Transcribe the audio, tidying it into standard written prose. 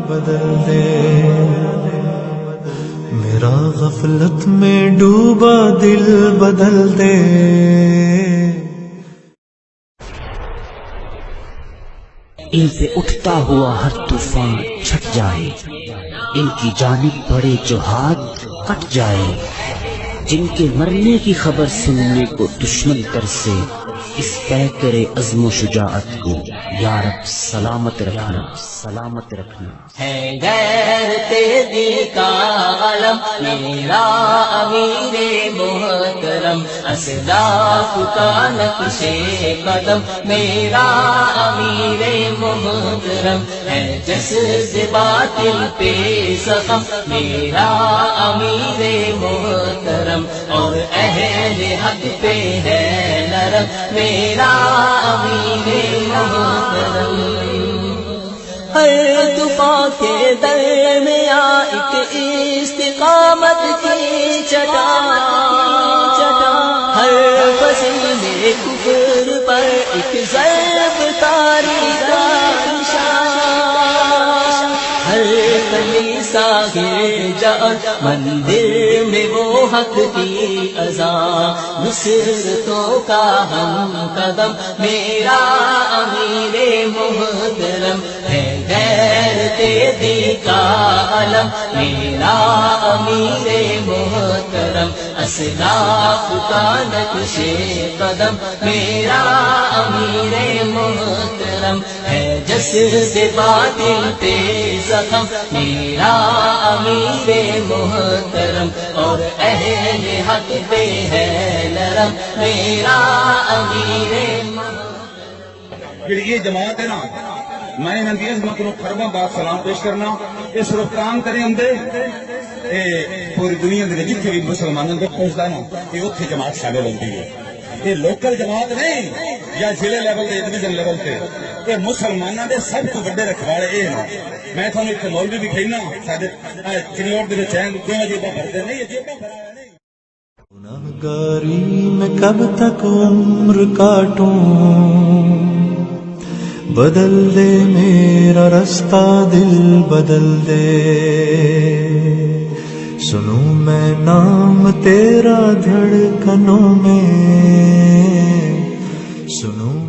بدل دے، میرا غفلت میں ڈوبا دل بدل دے۔ ان سے اٹھتا ہوا ہر طوفان چھٹ جائے، ان کی جانب بڑھے جو ہاتھ کٹ جائے، جن کے مرنے کی خبر سننے کو دشمن ترسے، اس پیکرے عزم و شجاعت کو یا رب سلامت رکھنا، سلامت رکھنا۔ ہے غیرت دل کا علم میرا امیر محترم، اسلاف کا نقش قدم میرا امیر محترم، ہے جذبہ باطل پہ زخم میرا امیر محترم، اور اہل حق پہ ہے نرم میرا امیر محترم۔ ہر طوفان کے درمیان ایک استقامت کی چٹان، ہر فصل میں کفر پر ایک ضرب طاری کا نشان، ہر کلیسا گر جان مندر میں وہ حق کی اذان، نصرتوں کا ہم قدم میرا امیر محترم، ہے غیرت دل کا علم میرا امیر محترم، اسلاف کا نقش قدم میرا امیر محترم، ہے جذبہ باطل پہ زخم میرا امیر محترم، اور اہل حق پہ ہے نرم میرا امیر محترم۔ یہ جماعت ہے نا، میں نے اس مطلب خرباں بات سلام پیش کرنا، اس روکان کریں اندے پوری دنیا کے جتنے بھی مسلمانوں کو پہنچتا نا کہ اتنے جماعت شامل ہوتی ہے۔ یہ لوکل جماعت نہیں یا ضلع لیول سے ڈویژن لیول سے، یہ مسلمانوں کے سب کو بڑے رکھواڑے یہ ہیں۔ میں تھوڑا ایک مولوی بھی کھیلنا سارے چنیوٹ کے چین کیوں جیبا بھرتے نہیں، یہ جیبا بھرا نہیں۔ گناہگاری میں کب تک عمر کاٹوں، بدل دے میرا رستہ دل بدل دے، سنوں میں نام تیرا دھڑکنوں میں، سنوں